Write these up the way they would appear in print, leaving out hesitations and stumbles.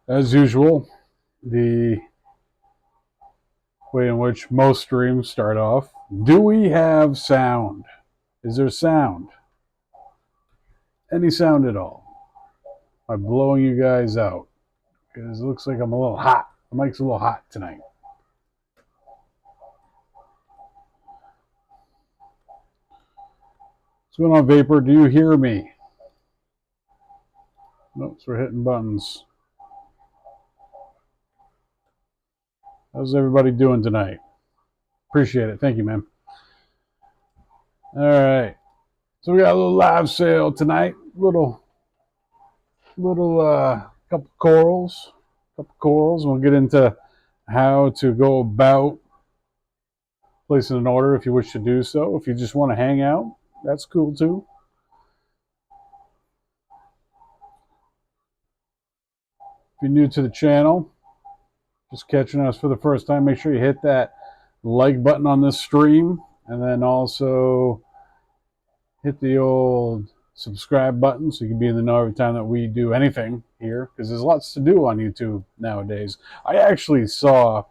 As usual, the way in which most streams start off. Do we have sound? Is there sound? Any sound at all? Am I blowing you guys out? Because it looks like I'm a little hot. The mic's a little hot tonight. What's going on, Vapor? Do you hear me? Nope, so we're hitting buttons. How's everybody doing tonight? Appreciate it. Thank you, man. All right. So we got a little live sale tonight. Little couple corals. We'll get into how to go about placing an order if you wish to do so. If you just want to hang out, that's cool too. If you're new to the channel, just catching us for the first time, make sure you hit that like button on this stream, and then also hit the old subscribe button so you can be in the know every time that we do anything here, because there's lots to do on YouTube nowadays. I actually saw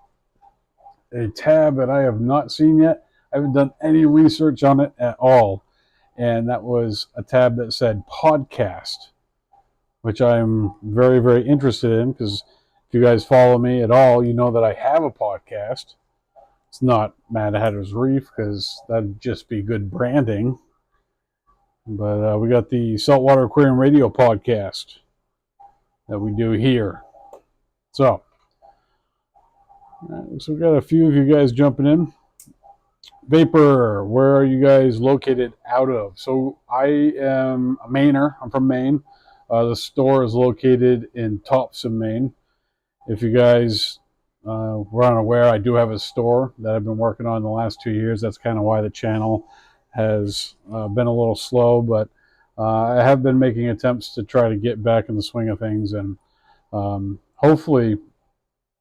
a tab that I have not seen yet. I haven't done any research on it at all, and that was a tab that said podcast, which I'm very, very interested in, because if you guys follow me at all, you know that I have a podcast. It's not Mad Hatter's Reef, because that'd just be good branding. But we got the Saltwater Aquarium Radio podcast that we do here. So we've got a few of you guys jumping in. Vapor, where are you guys located out of? So I am a Mainer. I'm from Maine. The store is located in Topsom, Maine. If you guys were unaware, I do have a store that I've been working on the last 2 years. That's kind of why the channel has been a little slow, but I have been making attempts to try to get back in the swing of things, and hopefully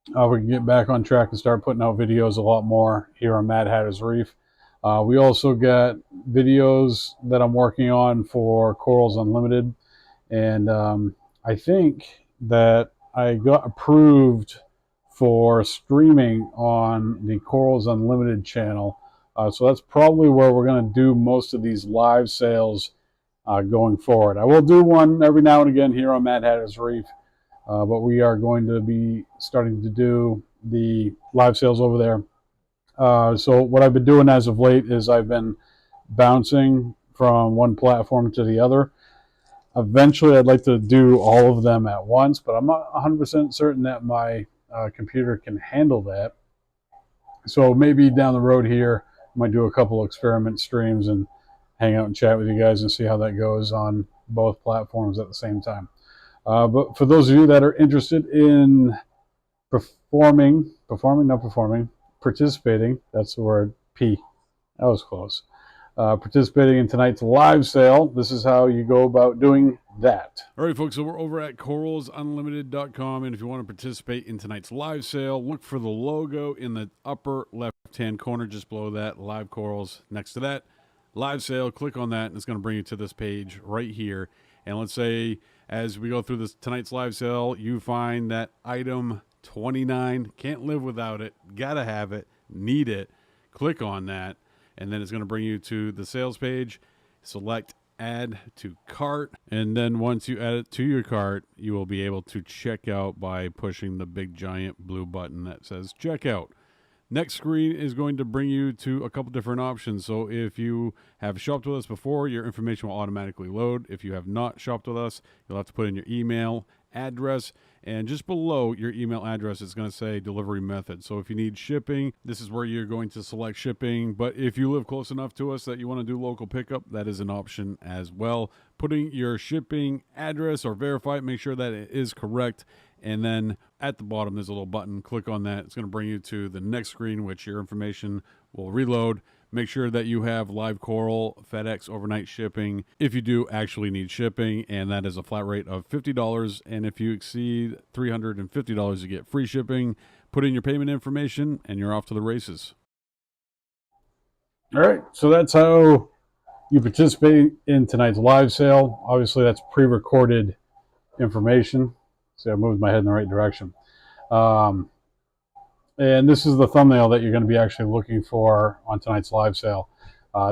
we can get back on track and start putting out videos a lot more here on Mad Hatter's Reef. We also got videos that I'm working on for Corals Unlimited, and I think that I got approved for streaming on the Corals Unlimited channel. So that's probably where we're going to do most of these live sales going forward. I will do one every now and again here on Mad Hatter's Reef, but we are going to be starting to do the live sales over there. So what I've been doing as of late is I've been bouncing from one platform to the other. Eventually, I'd like to do all of them at once, but I'm not 100% certain that my computer can handle that. So maybe down the road here, I might do a couple experiment streams and hang out and chat with you guys and see how that goes on both platforms at the same time. But for those of you that are interested in participating, that's the word, P, that was close. Participating in tonight's live sale, this is how you go about doing that. All right, folks, so we're over at coralsunlimited.com, and if you want to participate in tonight's live sale, look for the logo in the upper left-hand corner just below that, Live Corals. Next to that, live sale, click on that, and it's going to bring you to this page right here. And let's say as we go through this tonight's live sale, you find that item 29, can't live without it, gotta have it, need it, click on that, and then it's going to bring you to the sales page. Select add to cart, and then once you add it to your cart, you will be able to check out by pushing the big giant blue button that says checkout. Next screen is going to bring you to a couple different options. So if you have shopped with us before, your information will automatically load. If you have not shopped with us, you'll have to put in your email address, and just below your email address it's going to say delivery method. So if you need shipping, this is where you're going to select shipping. But if you live close enough to us that you want to do local pickup, that is an option as well. Putting your shipping address or verify it, make sure that it is correct, and then at the bottom there's a little button, click on that. It's going to bring you to the next screen, which your information will reload. Make sure that you have live coral, FedEx overnight shipping if you do actually need shipping, and that is a flat rate of $50. And if you exceed $350, you get free shipping. Put in your payment information, and you're off to the races. All right, so that's how you participate in tonight's live sale. Obviously, that's pre-recorded information, See, I moved my head in the right direction. And this is the thumbnail that you're going to be actually looking for on tonight's live sale.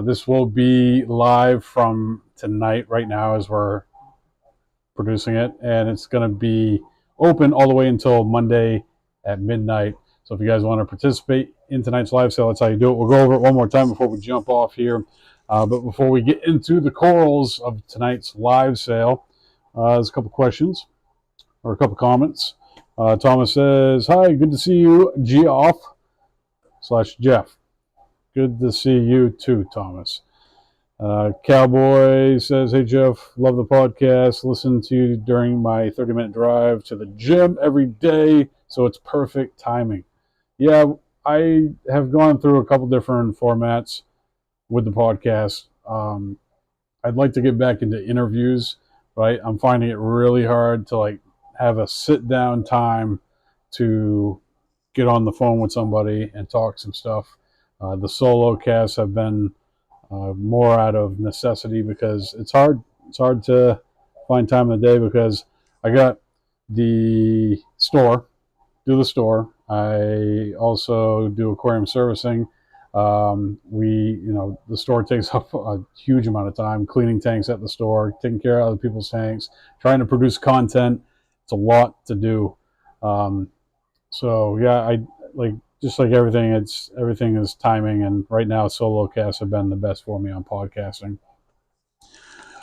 This will be live from tonight, right now, as we're producing it, and it's going to be open all the way until Monday at midnight. So if you guys want to participate in tonight's live sale, that's how you do it. We'll go over it one more time before we jump off here. But before we get into the corals of tonight's live sale, there's a couple questions or a couple comments. Thomas says, "Hi, good to see you, Geoff/Jeff. Good to see you too, Thomas." Cowboy says, "Hey, Jeff, love the podcast. Listen to you during my 30-minute drive to the gym every day, so it's perfect timing." Yeah, I have gone through a couple different formats with the podcast. I'd like to get back into interviews, right? I'm finding it really hard to like have a sit-down time to get on the phone with somebody and talk some stuff. The solo casts have been more out of necessity because it's hard. It's hard to find time in the day because I got the store, do the store. I also do aquarium servicing. The store takes up a huge amount of time, cleaning tanks at the store, taking care of other people's tanks, trying to produce content. It's a lot to do. So yeah, I like, just like everything, everything is timing, and right now solo casts have been the best for me on podcasting.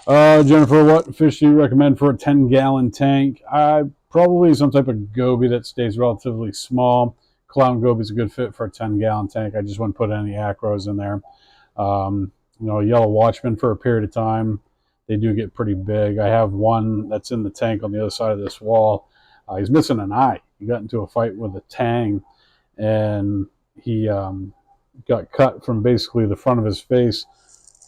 Jennifer, what fish do you recommend for a 10-gallon tank? Probably some type of goby that stays relatively small. Clown goby is a good fit for a 10-gallon tank. I just wouldn't put any acros in there. Yellow watchman for a period of time. They do get pretty big. I have one that's in the tank on the other side of this wall. He's missing an eye. He got into a fight with a Tang, and he got cut from basically the front of his face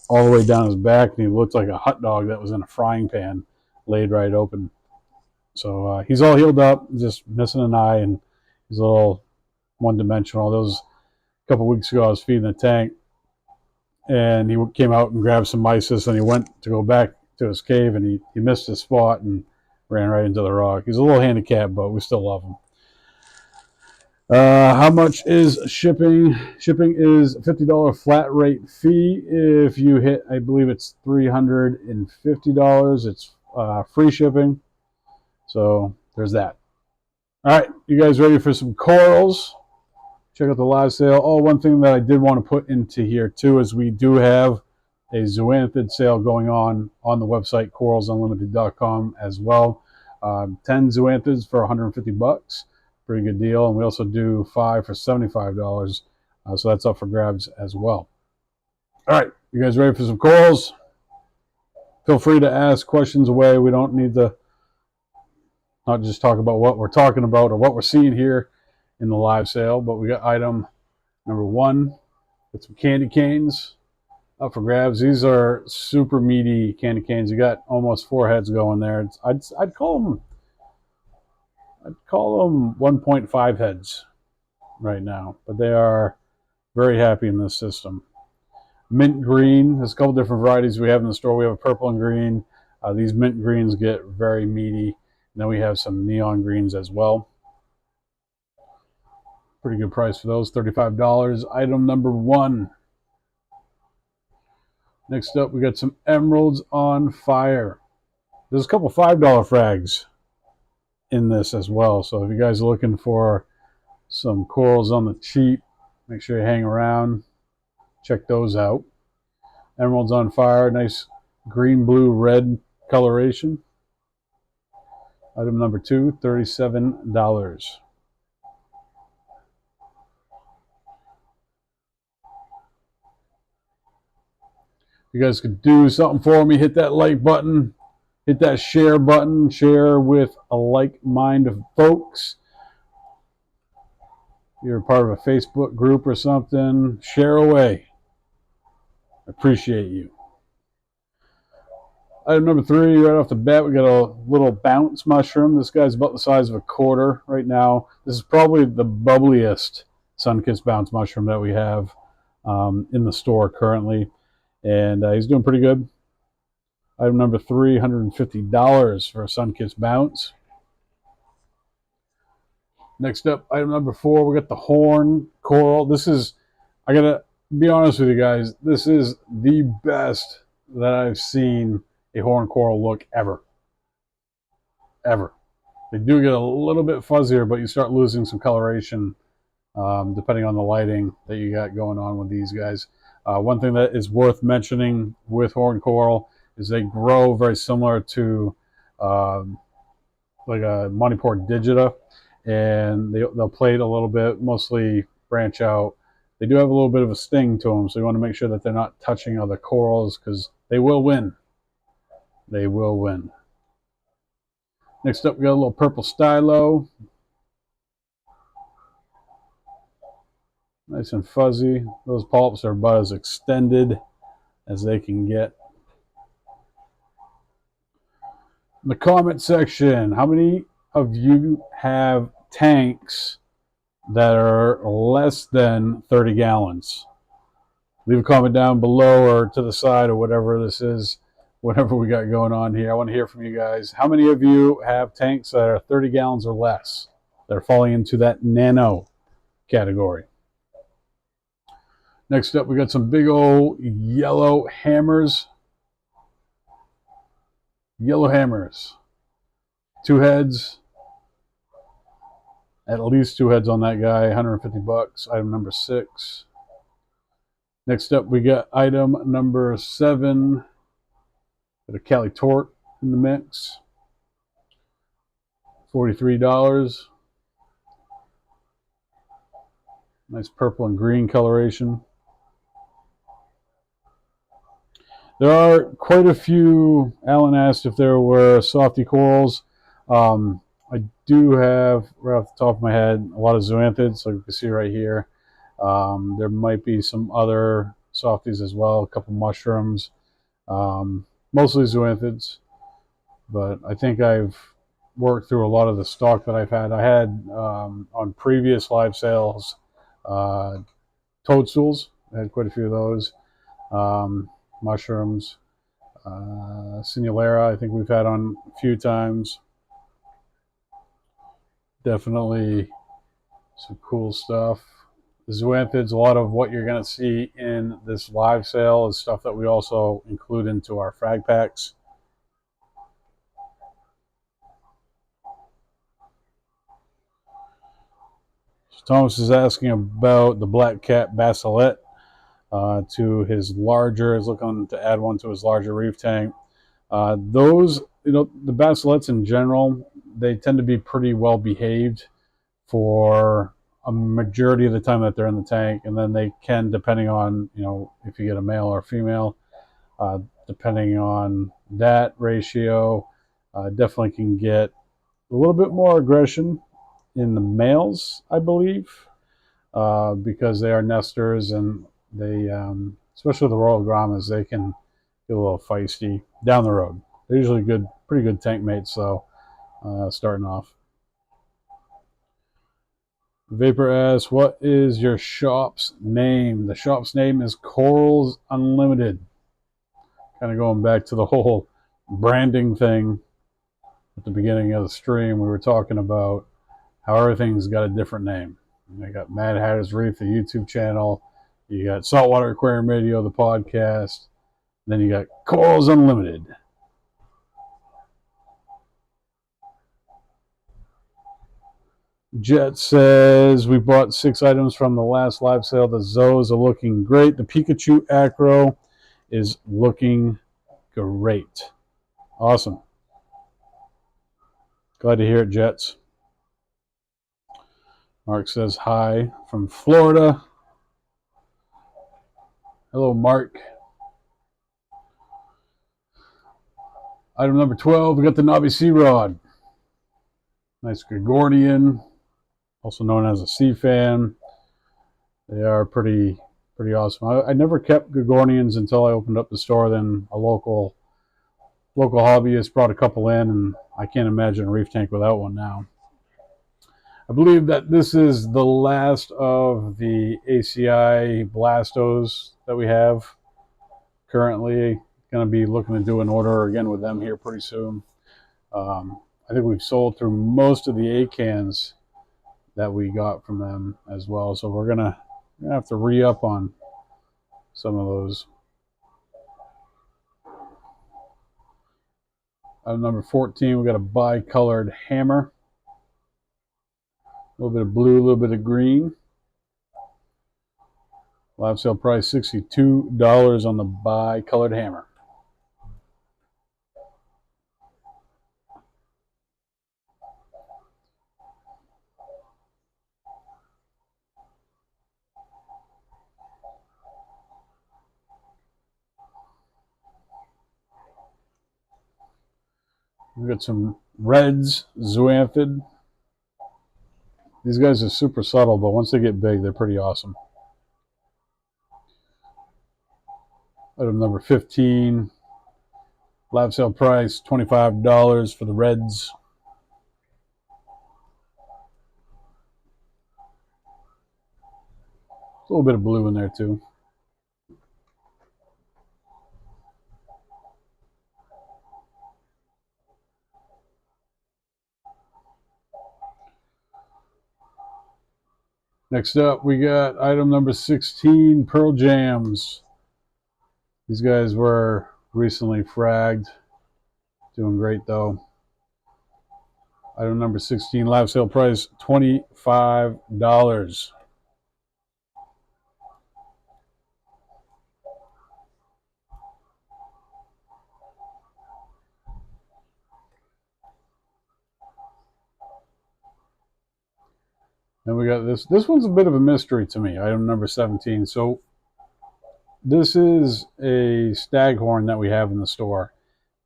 all the way down his back, and he looked like a hot dog that was in a frying pan, laid right open. So he's all healed up, just missing an eye, and he's a little one-dimensional. That was a couple weeks ago. I was feeding the tank, and he came out and grabbed some mysis, and he went to go back to his cave, and he missed his spot and ran right into the rock. He's a little handicapped, but we still love him. How much is shipping? Shipping is a $50 flat rate fee. If you hit, I believe it's $350. It's free shipping. So there's that. All right, you guys ready for some corals? Check out the live sale. Oh, one thing that I did want to put into here too is we do have a zoanthid sale going on the website coralsunlimited.com as well. 10 zoanthids for $150. Pretty good deal. And we also do 5 for $75. So that's up for grabs as well. All right, you guys ready for some corals? Feel free to ask questions away. We don't need to not just talk about what we're talking about or what we're seeing here in the live sale, but we got item number 1 with some candy canes up for grabs. These are super meaty candy canes. You got almost 4 heads going there. I'd call them 1.5 heads right now, but they are very happy in this system. Mint green. There's a couple different varieties we have in the store. We have a purple and green. These mint greens get very meaty. And then we have some neon greens as well. Pretty good price for those, $35. Item number 1. Next up, we got some emeralds on fire. There's a couple $5 frags in this as well. So if you guys are looking for some corals on the cheap, make sure you hang around. Check those out. Emeralds on fire, nice green, blue, red coloration. Item number 2, $37. You guys could do something for me, hit that like button, hit that share button, share with a like mind of folks. If you're part of a Facebook group or something, share away. Appreciate you. Item number 3, right off the bat, we got a little bounce mushroom. This guy's about the size of a quarter right now. This is probably the bubbliest sun-kissed bounce mushroom that we have in the store currently. And he's doing pretty good. Item number 3, $150 for a sun-kissed bounce. Next up, item number 4, we got the horn coral. This is, I gotta be honest with you guys, this is the best that I've seen a horn coral look ever. Ever. They do get a little bit fuzzier, but you start losing some coloration depending on the lighting that you got going on with these guys. One thing that is worth mentioning with horn coral is they grow very similar to like a Manipur digita, and they'll plate a little bit, mostly branch out. They do have a little bit of a sting to them, so you want to make sure that they're not touching other corals because they will win. They will win. Next up, we got a little purple stylo. Nice and fuzzy. Those polyps are about as extended as they can get. In the comment section, how many of you have tanks that are less than 30 gallons? Leave a comment down below or to the side or whatever this is, whatever we got going on here. I want to hear from you guys. How many of you have tanks that are 30 gallons or less that are falling into that nano category? Next up, we got some big old yellow hammers. Yellow hammers. 2 heads. At least 2 heads on that guy. 150 bucks. Item number 6. Next up, we got item number 7. Got a Cali Tort in the mix. $43. Nice purple and green coloration. There are quite a few. Alan asked if there were softy corals. I do have, right off the top of my head, a lot of zoanthids, like you can see right here. There might be some other softies as well, a couple mushrooms, mostly zoanthids. But I think I've worked through a lot of the stock that I've had. I had, on previous live sales, toadstools. I had quite a few of those. Mushrooms, Sinulera, I think we've had on a few times. Definitely some cool stuff. The zoanthids, a lot of what you're going to see in this live sale is stuff that we also include into our frag packs. So Thomas is asking about the black cat basilet. To his larger, is looking to add one to his larger reef tank. Those, the basilets in general, they tend to be pretty well behaved for a majority of the time that they're in the tank, and then they can, depending on, if you get a male or a female, depending on that ratio, definitely can get a little bit more aggression in the males, I believe, because they are nesters, and they, especially the Royal Grammas, they can get a little feisty down the road. They're usually pretty good tank mates, so starting off. Vapor asks, what is your shop's name? The shop's name is Corals Unlimited. Kind of going back to the whole branding thing at the beginning of the stream. We were talking about how everything's got a different name. I got Mad Hatter's Reef, the YouTube channel. You got Saltwater Aquarium Radio, the podcast. Then you got Corals Unlimited. Jet says, we bought 6 items from the last live sale. The Zoes are looking great. The Pikachu Acro is looking great. Awesome. Glad to hear it, Jets. Mark says hi from Florida. Hello, Mark. Item number 12, we got the Knobby Sea Rod. Nice Gregorian, also known as a sea fan. They are pretty awesome. I never kept Gregorians until I opened up the store. Then a local hobbyist brought a couple in, and I can't imagine a reef tank without one now. I believe that this is the last of the ACI Blastos that we have currently. Going to be looking to do an order again with them here pretty soon. I think we've sold through most of the A-cans that we got from them as well. So we're gonna have to re-up on some of those. Number 14, we got a bi-colored hammer. A little bit of blue, a little bit of green. Live sale price $62 on the bi-colored hammer. We've got some reds, zoanthid. These guys are super subtle, but once they get big, they're pretty awesome. Item number 15. Live sale price $25 for the reds. A little bit of blue in there too. Next up, we got item number 16, Pearl Jams. These guys were recently fragged. Doing great though. Item number 16, live sale price $25. And we got this. This one's a bit of a mystery to me. Item number 17. So this is a staghorn that we have in the store,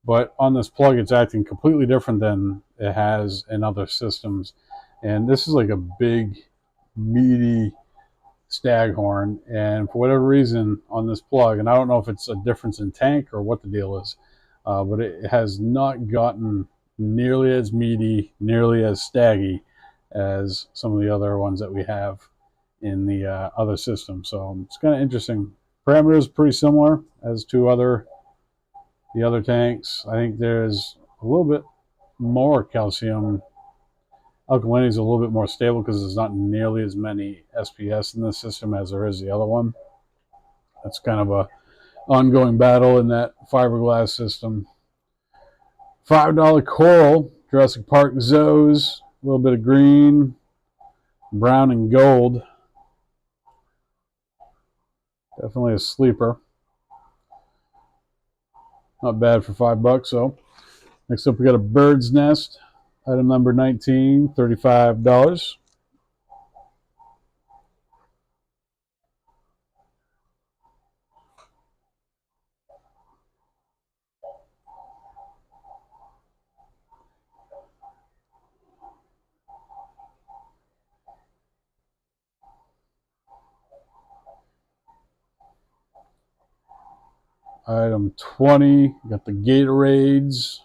but on this plug, it's acting completely different than it has in other systems. And this is like a big, meaty staghorn. And for whatever reason, on this plug, and I don't know if it's a difference in tank or what the deal is, but it has not gotten nearly as meaty, nearly as staggy as some of the other ones that we have in the other system. So it's kind of interesting. Parameters pretty similar as to the other tanks. I think there's a little bit more calcium. Alkalinity is a little bit more stable because there's not nearly as many SPS in this system as there is the other one. That's kind of a ongoing battle in that fiberglass system. $5 coral, Jurassic Park Zoes. A little bit of green, brown, and gold. Definitely a sleeper. Not bad for $5, so. Next up, we got a bird's nest. Item number 19, $35. Item 20, got the Gatorades.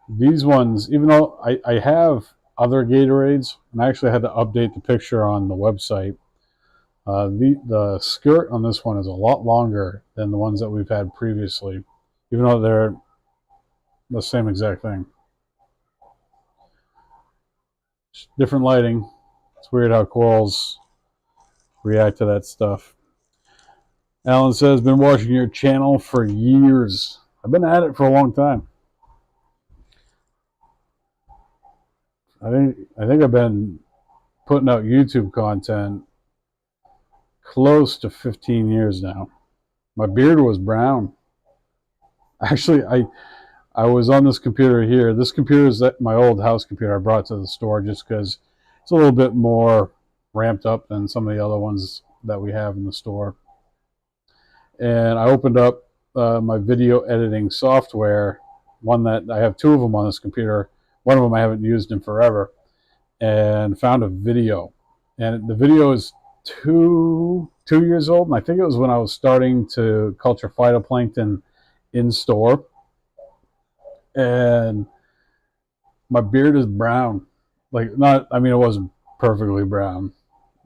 These ones, even though I have other Gatorades, and I actually had to update the picture on the website, the skirt on this one is a lot longer than the ones that we've had previously, even though they're the same exact thing. Different lighting. It's weird how corals react to that stuff. Alan says, been watching your channel for years. I've been at it for a long time. I think I've been putting out YouTube content close to 15 years now. My beard was brown. Actually, I was on this computer here. This computer is my old house computer I brought to the store just because it's a little bit more ramped up than some of the other ones that we have in the store. And I opened up my video editing software, one that I have two of them on this computer. One of them I haven't used in forever, and found a video. And the video is two years old, and I think it was when I was starting to culture phytoplankton in store. And my beard is brown. Like, not, I mean, it wasn't perfectly brown,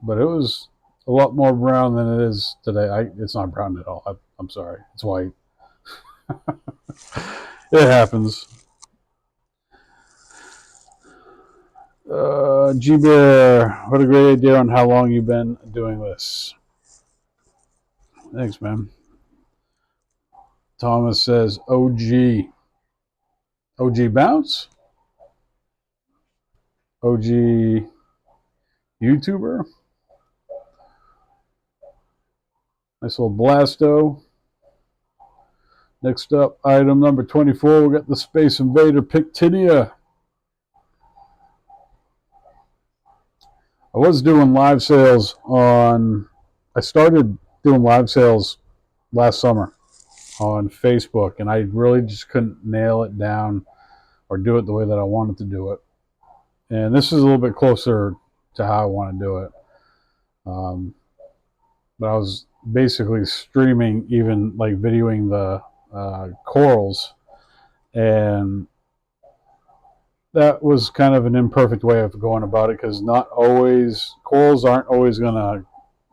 but it was a lot more brown than it is today. It's not brown at all. I'm sorry. It's white. It happens. G-Bear, what a great idea on how long you've been doing this. Thanks, man. Thomas says, OG. OG Bounce? OG YouTuber? Nice little Blasto. Next up, item number 24, we got the Space Invader Pictinia. I was doing live sales I started doing live sales last summer on Facebook, and I really just couldn't nail it down or do it the way that I wanted to do it. And this is a little bit closer to how I want to do it. But I was basically streaming, even like videoing the corals, and that was kind of an imperfect way of going about it, because corals aren't always going to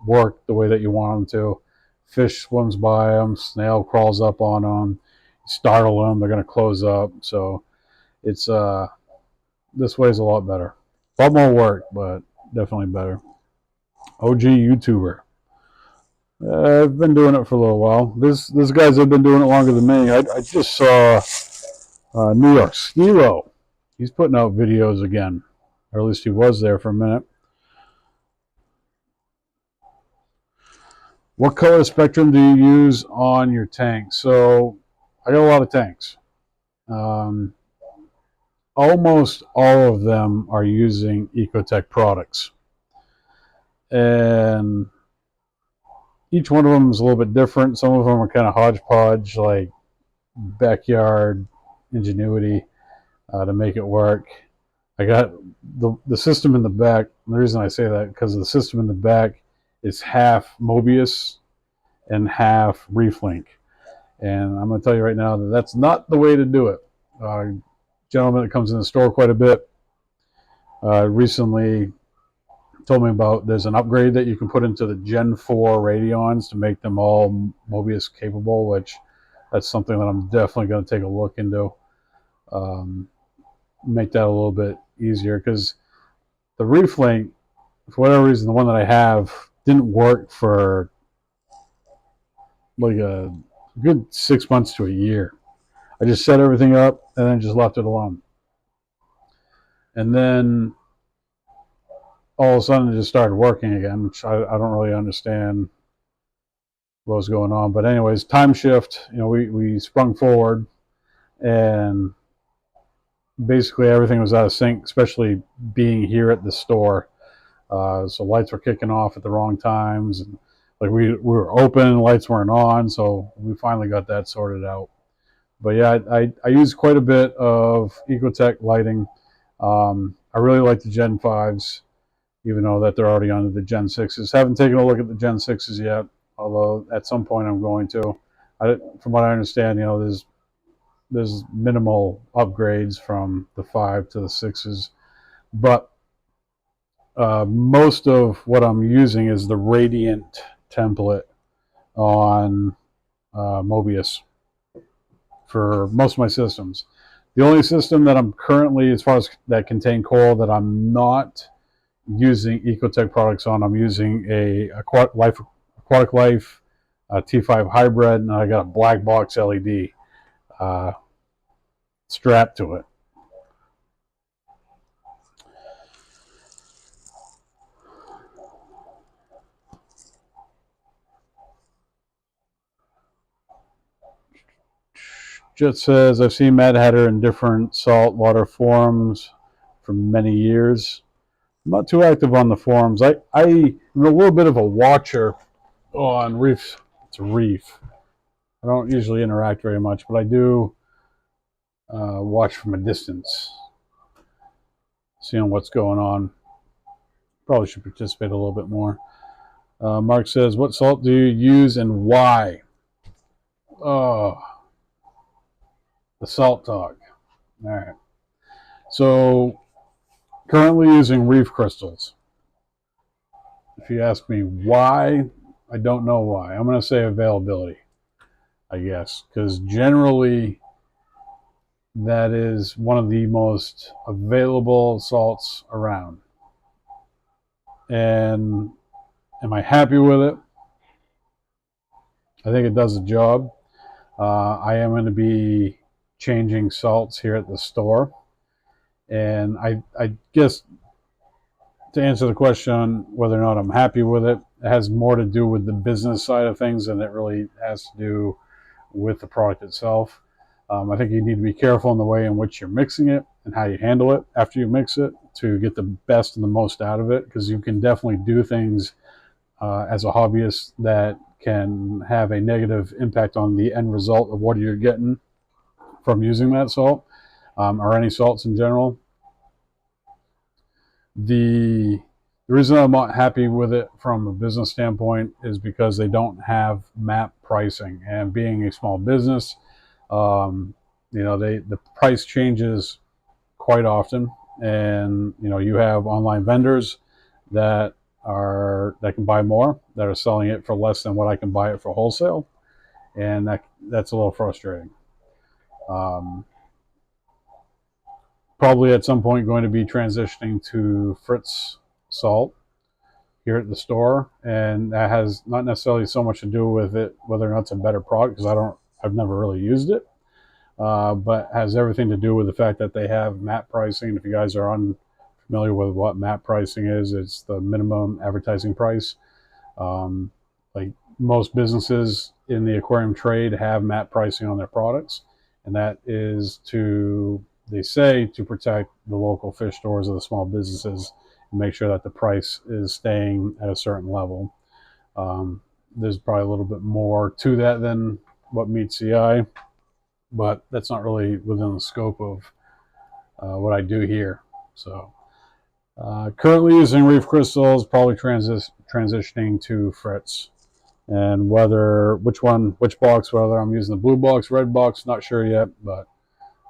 work the way that you want them to. Fish swims by them, snail crawls up on them, startle them, they're going to close up. So it's this way is a lot better. A lot more work, but definitely better. OG YouTuber. I've been doing it for a little while. This guys have been doing it longer than me. I just saw New York Skilo. He's putting out videos again, or at least he was there for a minute. What color spectrum do you use on your tanks? So I got a lot of tanks. Almost all of them are using Ecotech products, and each one of them is a little bit different. Some of them are kind of hodgepodge, like backyard ingenuity to make it work. I got the system in the back. The reason I say that, because the system in the back is half Mobius and half Reef Link. And I'm going to tell you right now that that's not the way to do it. Gentleman that comes in the store quite a bit recently told me about, there's an upgrade that you can put into the Gen 4 Radions to make them all Mobius capable, which that's something that I'm definitely going to take a look into. Make that a little bit easier, because the Reef Link, for whatever reason, the one that I have didn't work for like a good 6 months to a year. I just set everything up and then just left it alone. And then all of a sudden it just started working again, which I don't really understand what was going on. But anyways, time shift, we sprung forward, and basically everything was out of sync, especially being here at the store. So lights were kicking off at the wrong times, and like we were open, lights weren't on, so we finally got that sorted out. But yeah, I use quite a bit of Ecotech lighting. I really like the Gen 5s, even though that they're already on the Gen 6s. Haven't taken a look at the Gen 6s yet, although at some point I'm going to. From what I understand, there's minimal upgrades from the 5 to the 6s, but most of what I'm using is the Radiant template on Mobius for most of my systems. The only system that I'm currently, as far as that contain coral, that I'm not using Ecotech products on, I'm using a Aquatic Life T5 hybrid, and I got a black box LED strapped to it. Jet says, I've seen Mad Hatter in different saltwater forums for many years. I'm not too active on the forums. I'm a little bit of a watcher on Reef. It's a Reef. I don't usually interact very much, but I do watch from a distance, seeing what's going on. Probably should participate a little bit more. Mark says, what salt do you use and why? Oh, the salt talk. All right. So currently using Reef crystals. If you ask me why, I don't know why. I'm going to say availability, I guess, because generally that is one of the most available salts around. And am I happy with it? I think it does the job. I am going to be changing salts here at the store. And I guess to answer the question whether or not I'm happy with it, it has more to do with the business side of things than it really has to do with the product itself. I think you need to be careful in the way in which you're mixing it and how you handle it after you mix it to get the best and the most out of it, because you can definitely do things as a hobbyist that can have a negative impact on the end result of what you're getting from using that salt, or any salts in general. The reason I'm not happy with it from a business standpoint is because they don't have MAP pricing, and being a small business, the price changes quite often, and you have online vendors that can buy more, that are selling it for less than what I can buy it for wholesale, and that's a little frustrating. Probably at some point going to be transitioning to Fritz salt here at the store, and that has not necessarily so much to do with it whether or not it's a better product, because I've never really used it, but has everything to do with the fact that they have MAP pricing. If you guys are unfamiliar with what MAP pricing is, it's the minimum advertising price. Like most businesses in the aquarium trade have MAP pricing on their products, and that is they say to protect the local fish stores or the small businesses and make sure that the price is staying at a certain level. There's probably a little bit more to that than what meets the eye, but that's not really within the scope of what I do here. So currently using Reef crystals, probably transitioning to Fritz. And which box, whether I'm using the blue box, red box, not sure yet, but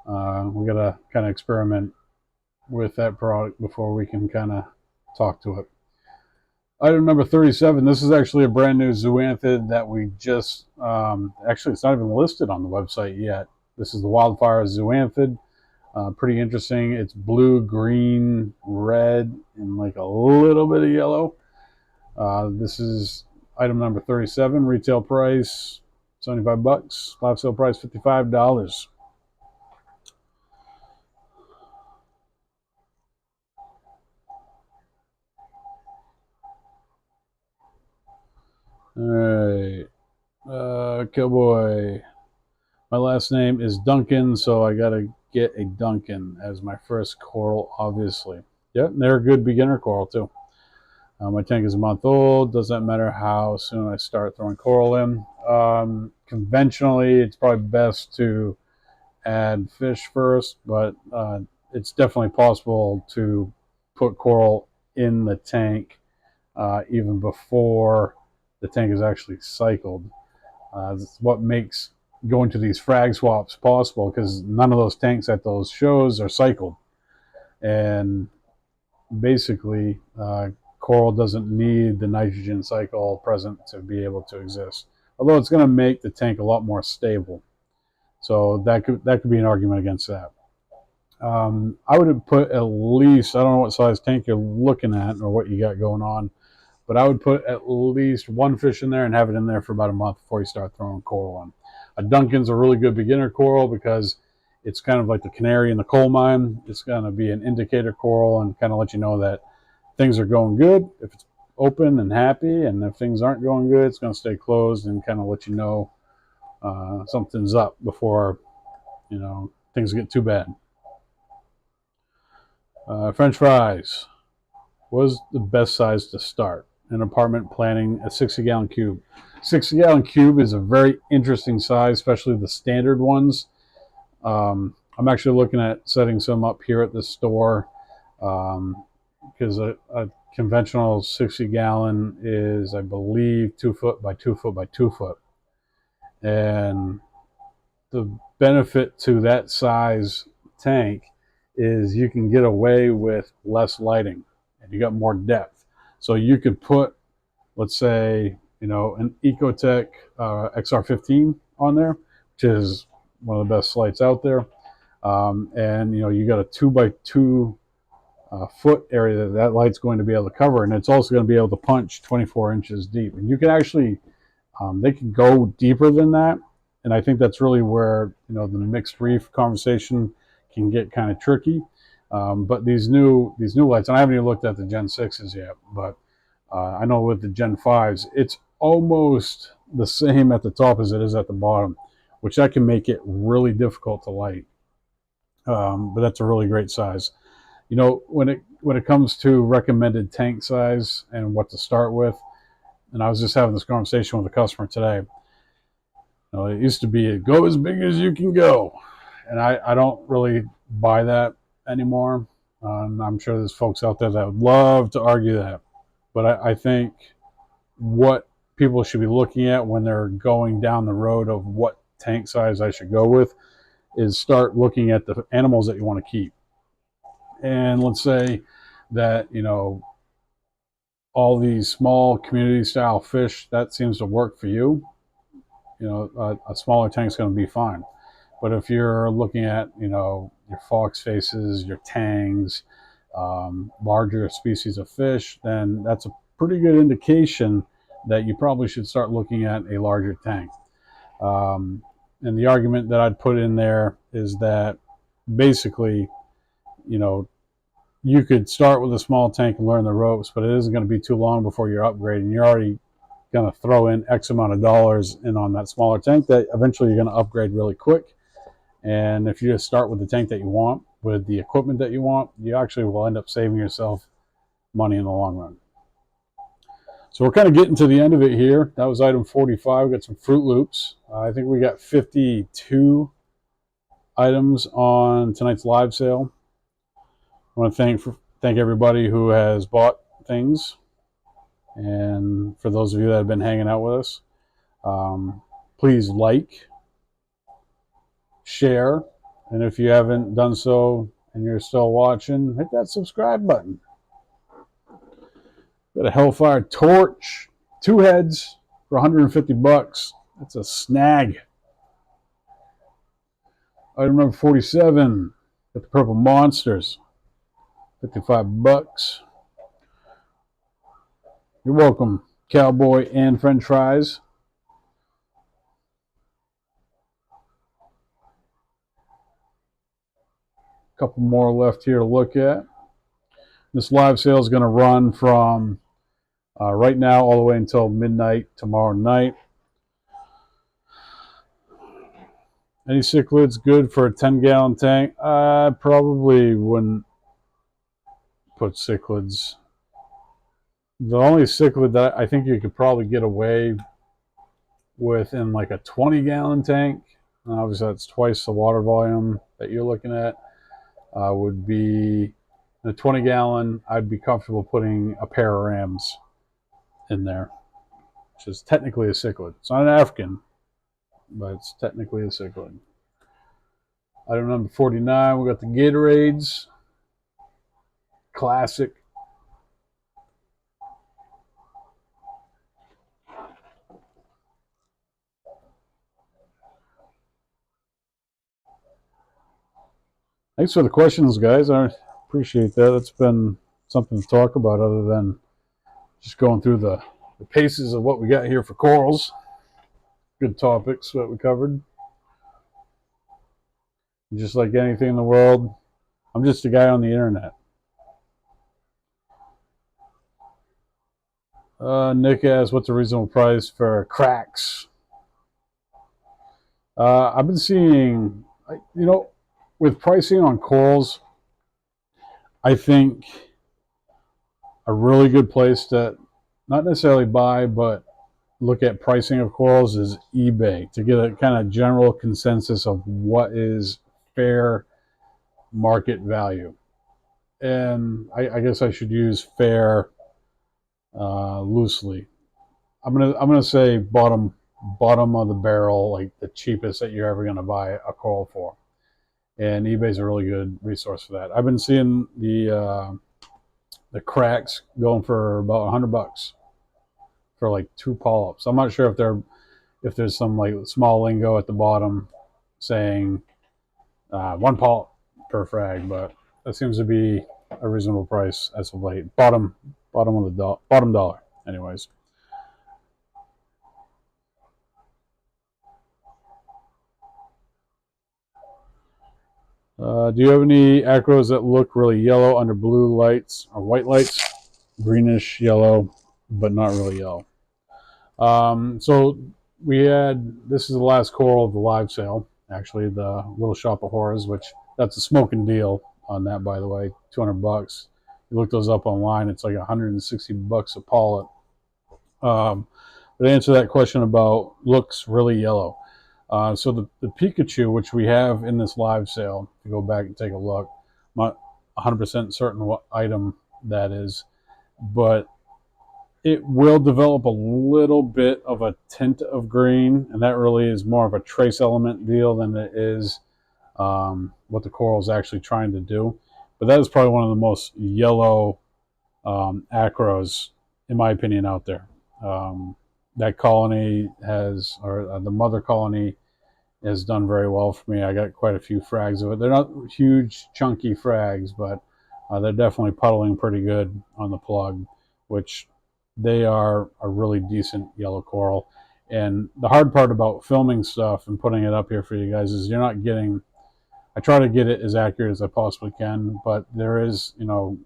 we got to kind of experiment with that product before we can kind of talk to it. Item number 37. This is actually a brand new zoanthid that we just, actually it's not even listed on the website yet. This is the Wildfire zoanthid. Pretty interesting. It's blue, green, red, and like a little bit of yellow. This is item number 37. Retail price $75. Live sale price $55. All right, Cowboy. My last name is Duncan, so I gotta get a Duncan as my first coral, obviously. Yep, they're a good beginner coral too. My tank is a month old. Doesn't matter how soon I start throwing coral in. Conventionally, it's probably best to add fish first, but it's definitely possible to put coral in the tank even before the tank is actually cycled. That's what makes going to these frag swaps possible, because none of those tanks at those shows are cycled. And basically, coral doesn't need the nitrogen cycle present to be able to exist. Although it's going to make the tank a lot more stable. So that could be an argument against that. I would have put at least, I don't know what size tank you're looking at or what you got going on, but I would put at least one fish in there and have it in there for about a month before you start throwing coral on. A Duncan's a really good beginner coral because it's kind of like the canary in the coal mine. It's going to be an indicator coral and kind of let you know that things are going good if it's open and happy, and if things aren't going good, it's going to stay closed and kind of let you know something's up before things get too bad. French fries. What is the best size to start? An apartment planning a 60-gallon cube. 60-gallon cube is a very interesting size, especially the standard ones. I'm actually looking at setting some up here at the store because a conventional 60-gallon is, I believe, 2 foot by 2 foot by 2 foot. And the benefit to that size tank is you can get away with less lighting and you got more depth. So you could put, let's say, an Ecotech XR15 on there, which is one of the best lights out there. And you got a 2x2 foot area that light's going to be able to cover, and it's also going to be able to punch 24 inches deep. And you can actually, they can go deeper than that, and I think that's really where the mixed reef conversation can get kind of tricky. But these new lights, and I haven't even looked at the Gen 6s yet, but I know with the Gen 5s, it's almost the same at the top as it is at the bottom, which that can make it really difficult to light. But that's a really great size. When it comes to recommended tank size and what to start with, and I was just having this conversation with a customer today. It used to be go as big as you can go, and I don't really buy that anymore. I'm sure there's folks out there that would love to argue that, but I think what people should be looking at when they're going down the road of what tank size I should go with is start looking at the animals that you want to keep. And let's say that all these small community style fish, that seems to work for you. A smaller tank is going to be fine. But if you're looking at your fox faces, your tangs, larger species of fish, then that's a pretty good indication that you probably should start looking at a larger tank. And the argument that I'd put in there is that basically, you could start with a small tank and learn the ropes, but it isn't going to be too long before you're upgrading. You're already going to throw in X amount of dollars in on that smaller tank that eventually you're going to upgrade really quick. And if you just start with the tank that you want, with the equipment that you want, you actually will end up saving yourself money in the long run. So we're kind of getting to the end of it here. That was item 45. We got some Fruit Loops. I think we got 52 items on tonight's live sale. I want to thank everybody who has bought things, and for those of you that have been hanging out with us, please like, share, and if you haven't done so and you're still watching, hit that subscribe button. Got a Hellfire torch, 2 heads for 150 bucks. That's a snag. Item number 47, got the Purple Monsters, 55 bucks. You're welcome, cowboy and french fries. Couple more left here to look at. This live sale is going to run from right now all the way until midnight tomorrow night. Any cichlids good for a 10-gallon tank? I probably wouldn't put cichlids. The only cichlid that I think you could probably get away with in like a 20-gallon tank, obviously that's twice the water volume that you're looking at, would be in a 20-gallon. I'd be comfortable putting a pair of rams in there, which is technically a cichlid. It's not an African, but it's technically a cichlid. Item number 49, we got the Gatorades. Classic. Thanks for the questions, guys. I appreciate that. It's been something to talk about other than just going through the paces of what we got here for corals. Good topics that we covered. Just like anything in the world, I'm just a guy on the internet. Nick asks, what's a reasonable price for cracks? I've been seeing, with pricing on corals, I think a really good place to not necessarily buy, but look at pricing of corals is eBay to get a kind of general consensus of what is fair market value. And I guess I should use fair loosely. I'm gonna say bottom of the barrel, like the cheapest that you're ever gonna buy a coral for. And eBay's a really good resource for that. I've been seeing the cracks going for about 100 bucks for like 2 polyps. I'm not sure if there's some like small lingo at the bottom saying 1 polyp per frag, but that seems to be a reasonable price as of late. Bottom of the bottom dollar, anyways. Do you have any acros that look really yellow under blue lights or white lights? Greenish yellow, but not really yellow. So we had, this is the last coral of the live sale, actually, the Little Shop of Horrors, which that's a smoking deal on that, by the way, 200 bucks. You look those up online, it's like 160 bucks a polyp. But to answer that question about looks really yellow. So the Pikachu, which we have in this live sale, to go back and take a look, I'm not 100% certain what item that is, but it will develop a little bit of a tint of green, and that really is more of a trace element deal than it is what the coral is actually trying to do. But that is probably one of the most yellow acros, in my opinion, out there. That colony has, or the mother colony has done very well for me. I got quite a few frags of it. They're not huge, chunky frags, but they're definitely puddling pretty good on the plug, which they are a really decent yellow coral. And the hard part about filming stuff and putting it up here for you guys is you're not getting, I try to get it as accurate as I possibly can, but there is, you know,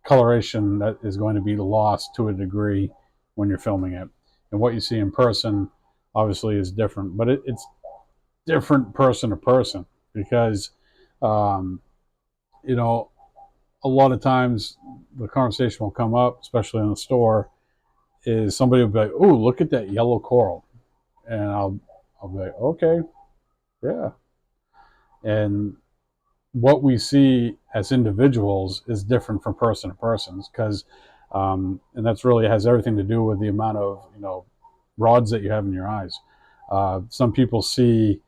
coloration that is going to be lost to a degree when you're filming it. And what you see in person obviously is different, but it's different person to person because, you know, a lot of times the conversation will come up, especially in the store, is somebody will be like, "Oh, look at that yellow coral," and I'll be like, "Okay, yeah." And what we see as individuals is different from person to person, because, and that's really has everything to do with the amount of, you know, rods that you have in your eyes. Some people see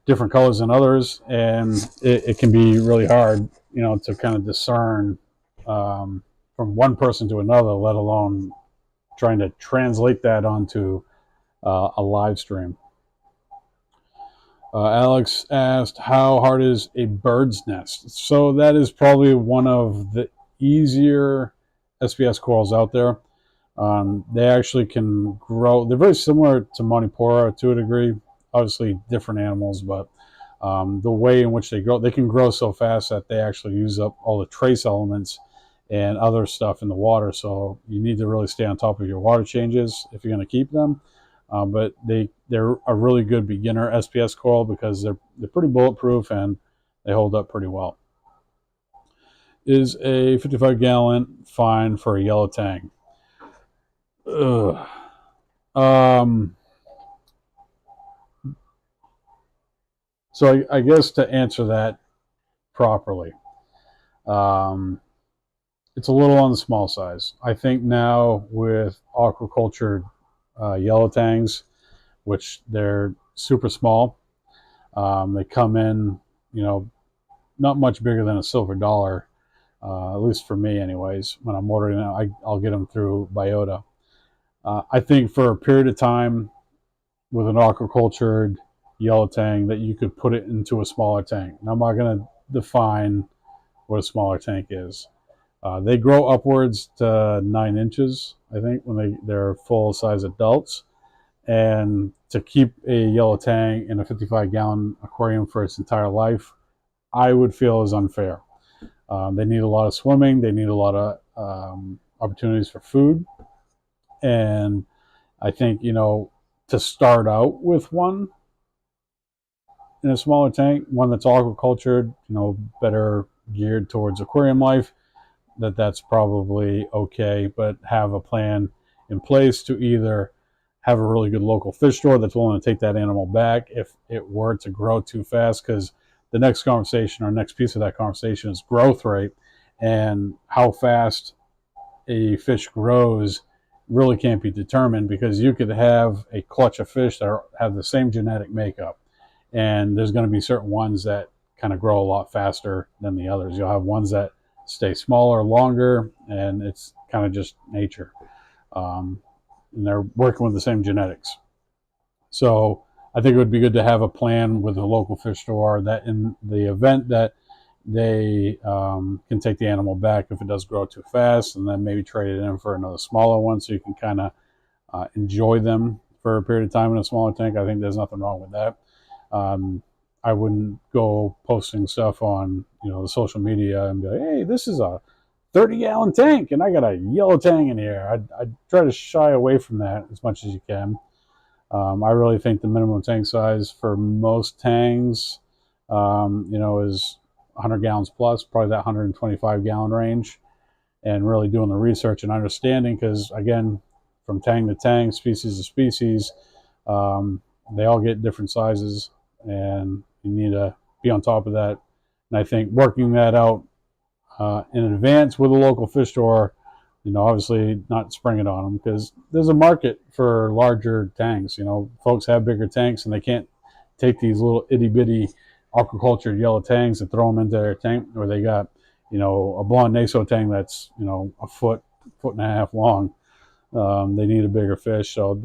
different colors than others, and it can be really hard, you know, to kind of discern from one person to another, let alone trying to translate that onto a live stream. Alex asked, how hard is a bird's nest? So that is probably one of the easier SPS corals out there. They actually can grow. They're very similar to Monipora to a degree. Obviously different animals, but the way in which they grow, they can grow so fast that they actually use up all the trace elements and other stuff in the water. So you need to really stay on top of your water changes if you're going to keep them. But they're a really good beginner SPS coral because they're pretty bulletproof and they hold up pretty well. Is a 55-gallon fine for a yellow tang? Ugh. So I guess to answer that properly, it's a little on the small size. I think now with aquaculture yellow tangs, which they're super small, they come in, you know, not much bigger than a silver dollar, at least for me anyways. When I'm ordering them, I'll get them through Biota. I think for a period of time with an aquacultured yellow tang that you could put it into a smaller tank. Now I'm not going to define what a smaller tank is. They grow upwards to 9 inches, I think, when they're full-size adults. And to keep a yellow tang in a 55-gallon aquarium for its entire life, I would feel is unfair. They need a lot of swimming. They need a lot of opportunities for food. And I think, you know, to start out with one in a smaller tank, one that's aquacultured, you know, better geared towards aquarium life, that's probably okay, but have a plan in place to either have a really good local fish store that's willing to take that animal back if it were to grow too fast, because the next conversation or next piece of that conversation is growth rate, and how fast a fish grows really can't be determined, because you could have a clutch of fish that have the same genetic makeup, and there's going to be certain ones that kind of grow a lot faster than the others. You'll have ones that stay smaller longer, and it's kind of just nature. And they're working with the same genetics. So I think it would be good to have a plan with a local fish store that in the event that they can take the animal back if it does grow too fast, and then maybe trade it in for another smaller one so you can kind of enjoy them for a period of time in a smaller tank. I think there's nothing wrong with that. I wouldn't go posting stuff on the social media and be like, hey, this is a 30-gallon tank and I got a yellow tang in here. I'd try to shy away from that as much as you can. I really think the minimum tank size for most tangs, is 100 gallons plus, probably that 125 gallon range, and really doing the research and understanding, because again, from tang to tang, species to species, they all get different sizes, and you need to be on top of that. And I think working that out in advance with a local fish store, obviously not spring it on them, because there's a market for larger tanks. Folks have bigger tanks and they can't take these little itty bitty aquaculture yellow tangs and throw them into their tank, where they got, a blonde naso tang that's, a foot and a half long. They need a bigger fish. So,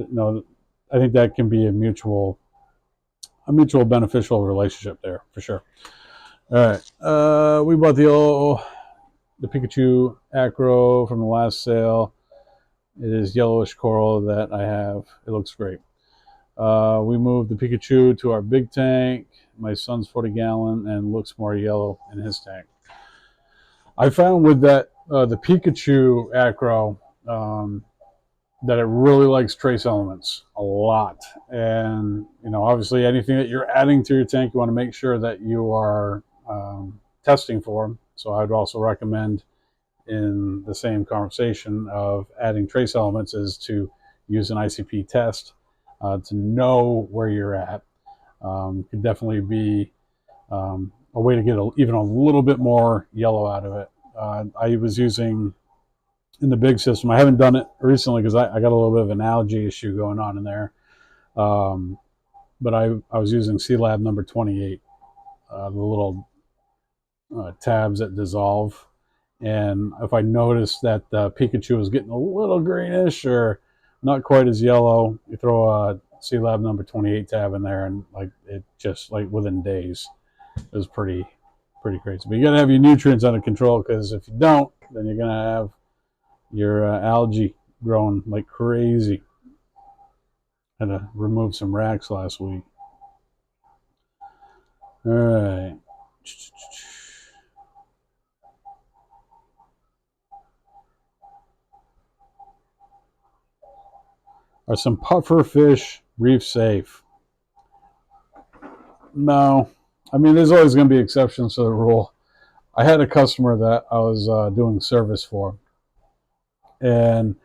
I think that can be a mutual beneficial relationship there for sure. All right. We bought the Pikachu acro from the last sale. It is yellowish coral that I have. It looks great. We moved the Pikachu to our big tank. My son's 40 gallon and looks more yellow in his tank. I found with that the Pikachu acro that it really likes trace elements a lot. And obviously anything that you're adding to your tank, you want to make sure that you are testing for them. So I would also recommend, in the same conversation of adding trace elements, is to use an ICP test to know where you're at. Could definitely be a way to get even a little bit more yellow out of it. I was using, in the big system, I haven't done it recently because I got a little bit of an algae issue going on in there. But I was using C-Lab number 28, the little tabs that dissolve. And if I notice that the Pikachu is getting a little greenish or not quite as yellow, you throw a C-Lab number 28 tab in there, and it just within days, it was pretty crazy. But you got to have your nutrients under control, because if you don't, then you're gonna have your algae growing like crazy. Had to remove some racks last week. All right. Are some puffer fish reef safe? No. I mean, there's always going to be exceptions to the rule. I had a customer that I was doing service for, and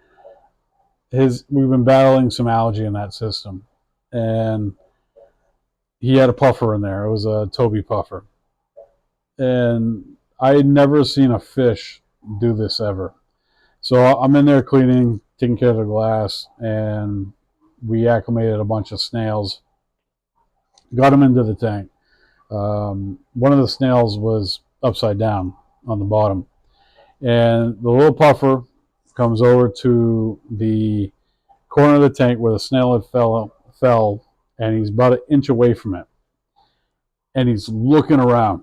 we've been battling some algae in that system, and he had a puffer in there. It was a Toby puffer, and I had never seen a fish do this ever. So I'm in there cleaning, taking care of the glass, and we acclimated a bunch of snails, got them into the tank. One of the snails was upside down on the bottom, and the little puffer comes over to the corner of the tank where the snail had fell, and he's about an inch away from it, and he's looking around.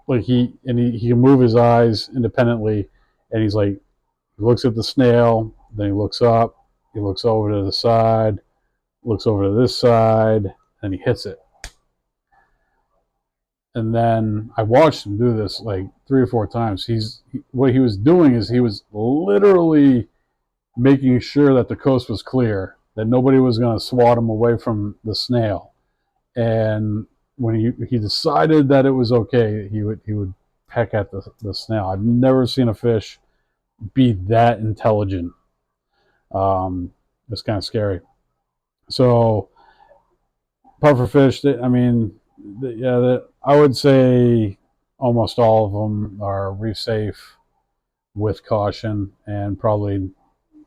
Like he can move his eyes independently, and he's he looks at the snail, then he looks up, he looks over to the side, looks over to this side, and he hits it. And then I watched him do this 3 or 4 times. What he was doing is he was literally making sure that the coast was clear, that nobody was going to swat him away from the snail. And when he decided that it was okay, he would peck at the snail. I've never seen a fish be that intelligent. It's kind of scary. So pufferfish, I would say almost all of them are reef safe with caution, and probably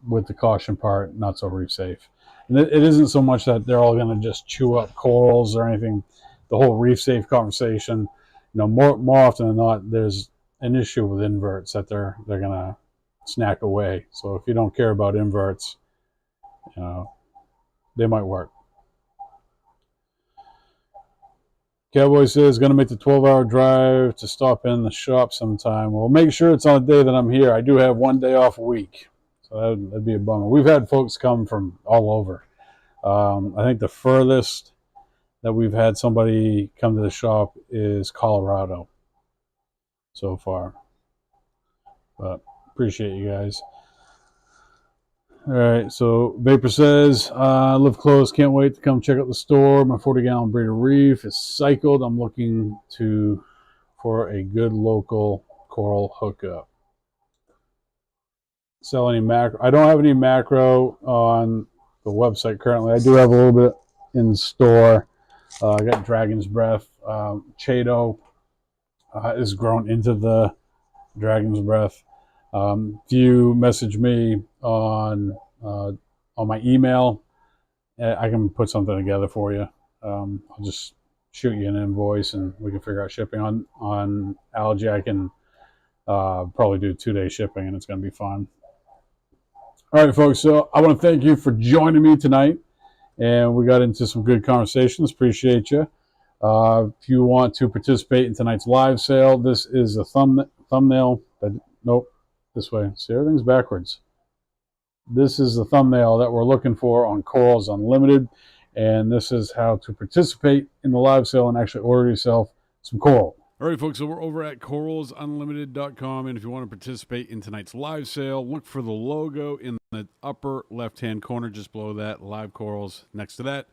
with the caution part, not so reef safe. And it isn't so much that they're all going to just chew up corals or anything. The whole reef safe conversation, more often than not, there's an issue with inverts that they're going to snack away. So if you don't care about inverts, they might work. Cowboy says, going to make the 12-hour drive to stop in the shop sometime. Well, make sure it's on a day that I'm here. I do have 1 day off a week, so that'd be a bummer. We've had folks come from all over. I think the furthest that we've had somebody come to the shop is Colorado so far. But appreciate you guys. All right, so Vapor says, I live close, can't wait to come check out the store. My 40-gallon breeder Reef is cycled. I'm looking for a good local coral hookup. Sell any macro? I don't have any macro on the website currently. I do have a little bit in store. I got Dragon's Breath. Chaeto is grown into the Dragon's Breath. If you message me on my email, I can put something together for you. I'll just shoot you an invoice and we can figure out shipping. On algae, I can probably do 2-day shipping and it's going to be fun. All right, folks, so I want to thank you for joining me tonight, and we got into some good conversations. Appreciate you. If you want to participate in tonight's live sale, this is a thumbnail. Nope. This way. See, everything's backwards. This is the thumbnail that we're looking for on Corals Unlimited, and this is how to participate in the live sale and actually order yourself some coral. All right, folks, so we're over at coralsunlimited.com, and if you want to participate in tonight's live sale, look for the logo in the upper left-hand corner just below that, Live Corals. Next to that,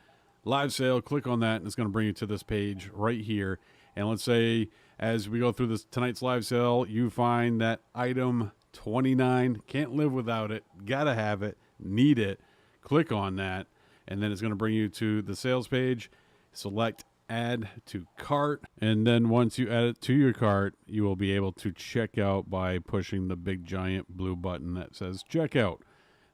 live sale, click on that, and it's going to bring you to this page right here. And let's say as we go through this tonight's live sale, you find that item 29, can't live without it, gotta have it, need it. Click on that, and then it's going to bring you to the sales page. Select add to cart, and then once you add it to your cart, you will be able to check out by pushing the big giant blue button that says checkout.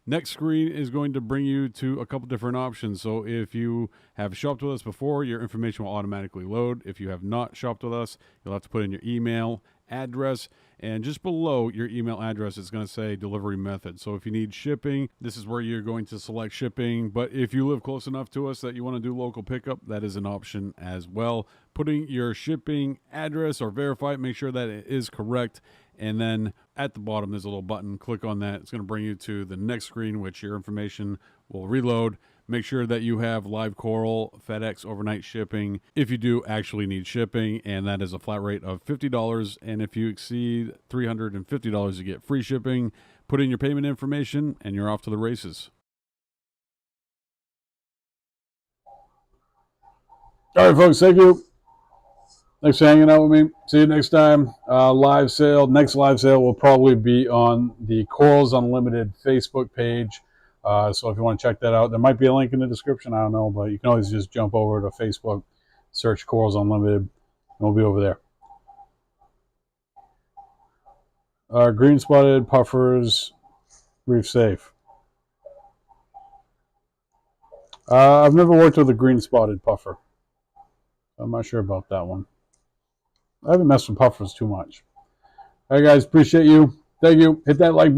Next screen is going to bring you to a couple different options. So if you have shopped with us before, your information will automatically load. If you have not shopped with us, you'll have to put in your email address, and just below your email address it's going to say delivery method. So if you need shipping, this is where you're going to select shipping. But if you live close enough to us that you want to do local pickup, that is an option as well. Putting your shipping address or verify it, make sure that it is correct, and then at the bottom there's a little button. Click on that. It's going to bring you to the next screen, which your information will reload. Make sure that you have live coral, FedEx overnight shipping if you do actually need shipping, and that is a flat rate of $50. And if you exceed $350, you get free shipping. Put in your payment information, and you're off to the races. All right, folks, thank you. Thanks for hanging out with me. See you next time. Live sale. Next live sale will probably be on the Corals Unlimited Facebook page. So if you want to check that out, there might be a link in the description. I don't know, but you can always just jump over to Facebook, search Corals Unlimited, and we'll be over there. Green spotted puffers, reef safe. I've never worked with a green spotted puffer. I'm not sure about that one. I haven't messed with puffers too much. All right, guys, appreciate you. Thank you. Hit that like button.